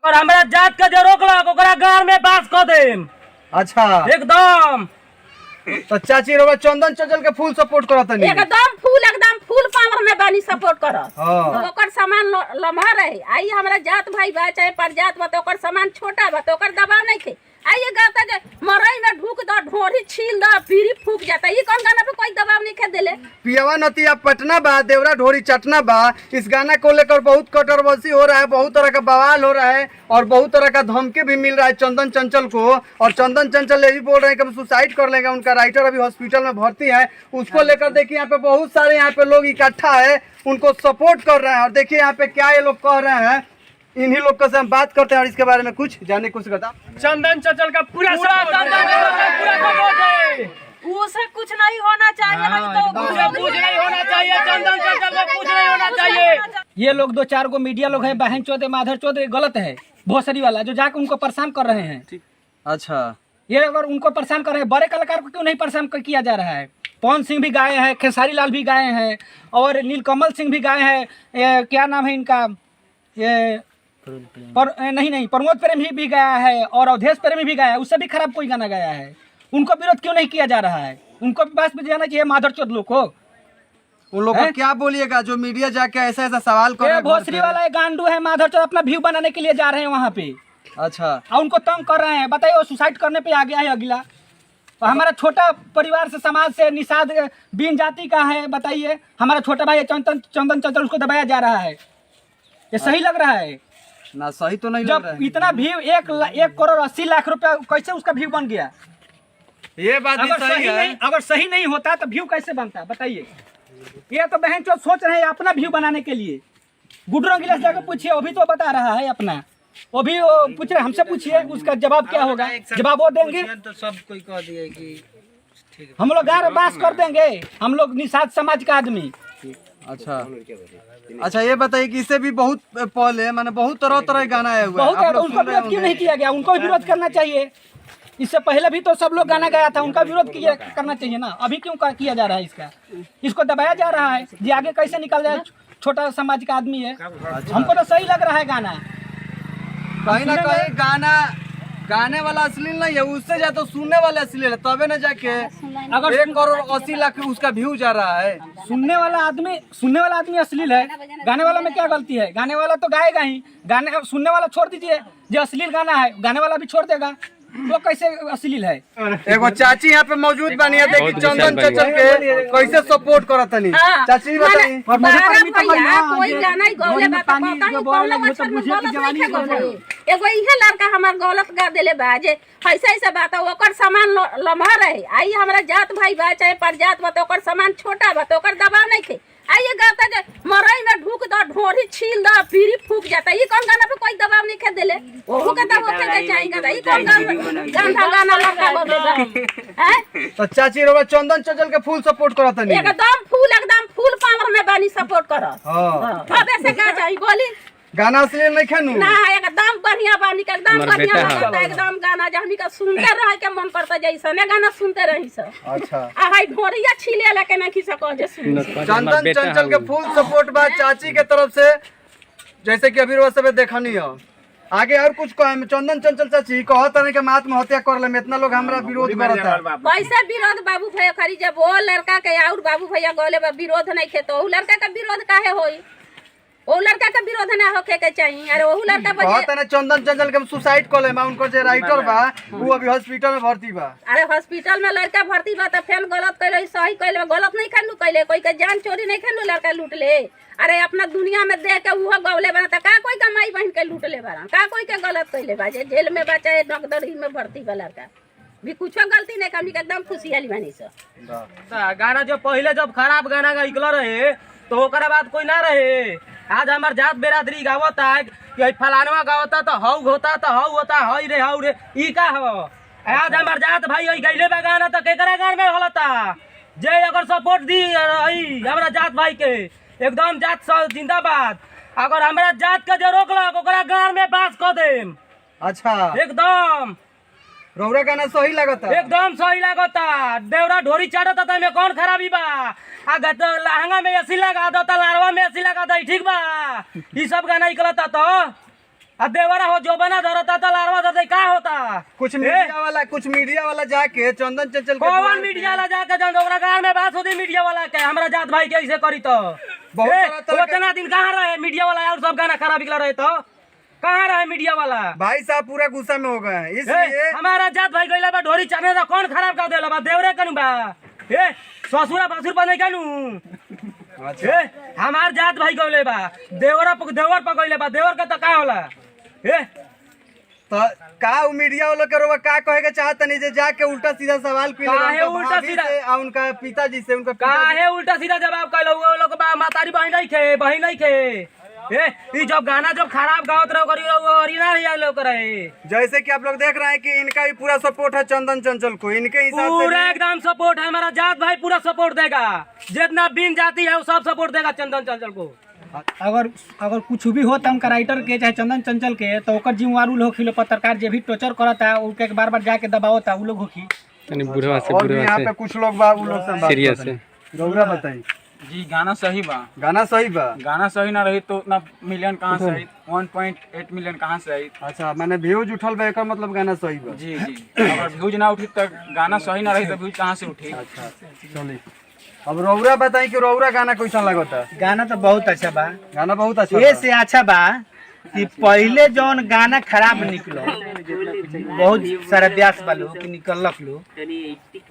और हमारा जात के जो रोकलक ओकरा गांव में बास कर देम। अच्छा एकदम। तो चाची रोबा चंदन चंचल के फुल सपोर्ट करत नहीं एकदम फुल पावर में बानी सपोर्ट करत। हां ओकर सामान लम्हा रहे आई हमरा जात भाई बा चाहे परजात बा तो ओकर सामान छोटा बा तो ओकर दबाव नहीं थे। आइए गाता जे मरई में ढूक द ढोरी छील द पीरी फूक जाता। ये कौन गाना पे कोई दबाव नहीं खे देले। पियावा नतिया पटना बा देवरा ढोरी चटना बा। इस गाना को लेकर बहुत कंट्रोवर्सी हो रहा है, बहुत तरह का बवाल हो रहा है और बहुत तरह का धमकी भी मिल रहा है चंदन चंचल को। और चंदन चंचल यही बोल रहे हैं कि हम सुसाइड कर लेंगे। उनका राइटर अभी हॉस्पिटल में भर्ती है। उसको लेकर देखिए यहाँ पे बहुत सारे यहाँ पे लोग इकट्ठा है, उनको सपोर्ट कर रहे हैं। और देखिए यहाँ पे क्या ये लोग कह रहे हैं, इन्हीं लोग से हम बात करते हैं और इसके बारे में कुछ जानने की कोशिश करता। चंदन चंचल का पूरा सपोर्ट है। उसे कुछ नहीं होना चाहिए। कुछ नहीं होना चाहिए। चंदन चंचल को कुछ नहीं होना चाहिए। ये लोग 2-4 गो मीडिया लोग हैं, बहन चौधरी माधर चौधरी गलत है भोसरी वाला जो जाकर उनको परेशान कर रहे हैं। अच्छा ये अगर उनको परेशान कर रहे हैं, बड़े कलाकार को क्यों नहीं परेशान किया जा रहा है। पवन सिंह भी गाए हैं, खेसारी लाल भी गाए हैं और नीलकमल सिंह भी गाए हैं। क्या नाम है इनका, ये नहीं प्रमोद प्रेमी भी गाया है और अवधेश प्रेमी भी गाया है। उससे भी खराब कोई गाना गाया है। उनको विरोध क्यों नहीं किया जा रहा है। उनको भी बस जाना चाहिए माधर चौधरी लोग को। उन लोगों को क्या बोलिएगा जो मीडिया जाके ऐसा ऐसा सवाल कर रहे हैं। भोसरी वाला गांडू है माधर चौधरी, अपना व्यू बनाने के लिए जा रहे हैं वहाँ पे। अच्छा और उनको तंग कर रहे हैं। बताइए वो सुसाइड करने पे आ गया है अगला। तो हमारा छोटा परिवार से समाज से निषाद बीन जाति का है। बताइए हमारा छोटा भाई चंदन चंचल उसको दबाया जा रहा है। ये सही लग रहा है ना? सही तो नहीं लग जब रहा है। इतना व्यू 1 करोड़ 80 लाख रुपया कैसे उसका व्यू बन गया। ये बात भी सही है। अगर सही नहीं होता तो व्यू कैसे बनता बताइए। ये तो बहन चो सोच रहे हैं अपना व्यू बनाने के लिए। गुड्डू रंगीला से जाकर पूछिए, वो भी तो बता रहा है अपना। वो भी पूछ रहे, हमसे पूछिए उसका जवाब क्या होगा। जवाब वो देंगे तो सब कोई कह दिए कि हम लोग गाँव बास कर देंगे। हम लोग निषाद समाज का आदमी। अच्छा ये बताइए कि इससे भी बहुत पहले मैंने बहुत तरह तरह गाना आया हुआ है। बहुत है, तो उनको विरोध क्यों नहीं किया गया। उनको भी विरोध करना चाहिए। इससे पहले भी तो सब लोग गाना गाया था, उनका विरोध करना चाहिए ना। अभी क्यों किया जा रहा है इसको दबाया जा रहा है जी। आगे कैसे निकल जाए, छोटा समाज का आदमी है। हमको तो सही लग रहा है गाना। कहीं ना कहीं गाने वाला अश्लील नहीं है, उससे ज्यादा तो सुनने वाले अश्लील है। तबे न जाके अगर 1 करोड़ 80 लाख उसका व्यू जा रहा है। सुनने वाला आदमी अश्लील है। गाने वाला में क्या गलती है। गाने वाला तो गाएगा ही। गाने सुनने वाला छोड़ दीजिए, जो अश्लील गाना है गाने वाला भी छोड़ देगा। वो कैसे अश्लील है। एगो चाची यहाँ पे मौजूद बनी है, देखिए चंदन चंचल के कैसे सपोर्ट करत नहीं। चाची बताइए कोई गाना ही गौले बा तो कौन बच्चा में गलत नहीं गौले। एगो इहे लड़का हमार गलत गा देले बा जे ऐसा ऐसा बात है। ओकर सामान लम्हा रहे आई हमरा जात भाई बा चाहे परजात बा तो ओकर सामान छोटा बा तो ओकर दबाव नहीं थे। आइए गाता जे मरई में ढूक द ढोरी छील द पीरी फूक जाता। ये कौन गाना पे कोई दबाव नहीं खे देले। ओहू के दबाव के चाहिएगा। ये कौन गाना लड़का बोलेगा हैं। तो चाची रोबा चंदन चंचल के फुल सपोर्ट करत नहीं। एकदम फुल पावर में बानी सपोर्ट करत। हां अब ऐसे का चाहिए बोली। गाना अश्लील नहीं खेनू ना एकदम बढ़िया बानी का एकदम बढ़िया लगता है। एकदम गाना जहनी का सुनते रहे के मन करता जैसा ने गाना सुनते रही सब। अच्छा आ भाई ढोरिया छीले लेके नहीं खिसा कह जे सुन। चंदन चंचल के फुल सपोर्ट बा चाची के तरफ से, जैसे कि अभी रोज सब देखनी है। आगे और कुछ कहे चंदन चंचल चाची कहत नहीं कि आत्महत्या कर ले में इतना लोग हमरा विरोध करता है। कैसे विरोध बाबू भैया खरी जब वो लड़का के और बाबू भैया गले बा विरोध नहीं खे तो लड़का का विरोध काहे होई। वो लड़का का विरोध ना होके के चाहिए। अरे वो लड़का बहुत है ना चंदन चंचल के सुसाइड कर ले। उनको जो राइटर बा वो अभी हॉस्पिटल में भर्ती बा। अरे हॉस्पिटल में लड़का भर्ती बा तो फिर गलत कैले सही कैले गलत नहीं खानू कैले। कोई के जान चोरी नहीं खानू लड़का लूट ले। अरे अपना दुनिया में दे के वो गौले बना का कोई का माई बहन के लूट ले बना का कोई के गलत कैले बा जे जेल में बचा है डॉक्टरी में भर्ती बा लड़का भी कुछ गलती नहीं कमी एकदम खुशियाली बनी से। गाना जो पहले जब खराब गाना निकल रहे तो ओकरा बाद कोई ना रहे। आज हमार जात बेरादरी गावता है कि फलानवा गावता तो हऊ होता तो हऊ होता हई रे ई का हो। आज हमार जात भाई गईले बा गाना तो केकरा गान में होलता जे अगर सपोर्ट दी हमारा जात भाई के एकदम जात जिंदाबाद। अगर हमारा जात के जो रोकलक ओकरा गांव में बास कर देम। अच्छा एकदम रौरा गाना सही लगता। एकदम सही लगता। देवरा ढोरी चाटता था में कौन खराबी बा। अगर तो लहंगा में ऐसी लगा दो तो लारवा में ऐसी लगा दो ठीक बा। ये सब गाना निकलता तो अब देवरा हो जो बना धरता तो लारवा धरता का होता कुछ मीडिया वाला जाके चंदन चंचल के कौन मीडिया वाला जाके जंदोरा गांव में बात होती मीडिया वाला के हमरा जात भाई के ऐसे करी तो उतना दिन कहाँ रहे मीडिया वाला और सब गाना खराब निकला रहे तो कहाँ रहे मीडिया वाला। भाई साहब पूरा गुस्सा में हो गए हैं, इसलिए हमारा जात भाई गइला बा ढोरी चाने तो कौन खराब कर देला बा देवरे कनु बा ए ससुरा बसुर पर नहीं कनु अच्छा हमार जात भाई गइले बा देवर पर गइले बा देवर का तो का होला ए तो का मीडिया वालों के रोवा का कहे के चाहत नहीं जे जाके उल्टा सीधा सवाल कर काहे उल्टा सीधा उनका पिताजी से उनका काहे उल्टा सीधा जवाब कहलो वो लोग बा मातारी बहन नहीं खे ए ई जब गाना जब खराब गावत रहो करी ओरिजिनल ही लोग रहे। जैसे कि आप लोग देख रहे हैं कि इनका भी पूरा सपोर्ट है चंदन चंचल को, इनके हिसाब से पूरा एकदम सपोर्ट है, हमारा जात भाई पूरा सपोर्ट देगा, जितना बिन जाती है वो सब सपोर्ट देगा चंदन चंचल को। अगर कुछ भी होता उनका राइटर के चाहे चंदन चंचल के तो ओकर जिम्मेवार उ लोग खिलो पत्रकार जे भी टॉर्चर करता उनके बार बार जाके दबावता उ लोग होखी तनी बुढ़वा से और भी यहाँ पे कुछ लोग बा उ लोग से बात सीरियस करते हैं। रउरा बताइए जी गाना सही बा। गाना सही बा। गाना सही ना रही तो उतना मिलियन कहाँ से आई, 1.8 मिलियन कहाँ से आई। अच्छा मैंने व्यूज उठल बा एकर मतलब गाना सही बा। जी जी अगर व्यूज ना उठी तो गाना सही ना रही तो व्यूज कहाँ से उठी। अच्छा चलिए अब रउरा बताई कि रउरा गाना कैसा लगता। गाना तो बहुत अच्छा बा, गाना बहुत अच्छा ये से अच्छा बा कि पहले जौन गाना खराब निकलो बहुत सारा ब्यास वालों की निकलक लोग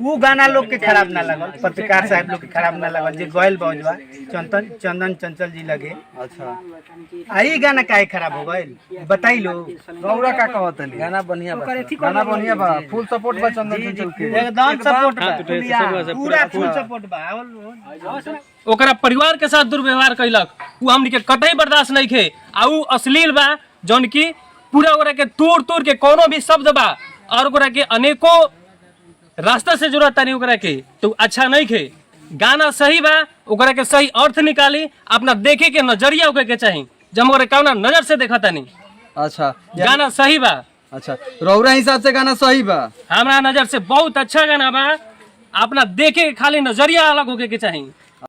वो गाना लोग के खराब ना लगल, पत्रकार साहब लोग के खराब ना लगल जे गयल बजवा चंदन चंचल जी लगे। अच्छा आई गाना काहे खराब हो गइल बताई लो। रउरा का कहत है गाना बढ़िया बा, गाना बढ़िया बा, फुल सपोर्ट बा चंदन चंचल के, एकदम सपोर्ट बा, पूरा फुल सपोर्ट बा। ओकरा परिवार के साथ दुर्व्यवहार कैलक उ हमनी के कतई बर्दाश्त नहीं खे आ उ अश्लील बा जौन की पूरा ओकरा के तोड़ के कोनो भी शब्द बा और ओकरा के अनेकों रास्ता से जरूरत नहीं ओकरा के तो अच्छा नहीं खे। गाना सही बा ओकरा के सही अर्थ निकाली अपना देखे के नजरिया ओकरा के चाहिए जब ओकरा कौना नजर से देखा तानी। अच्छा गाना सही बा। अच्छा रउरा हिसाब से गाना सही बा, हमारा नजर से बहुत अच्छा गाना बा, अपना देखे के खाली नजरिया अलग होके के चाहिए।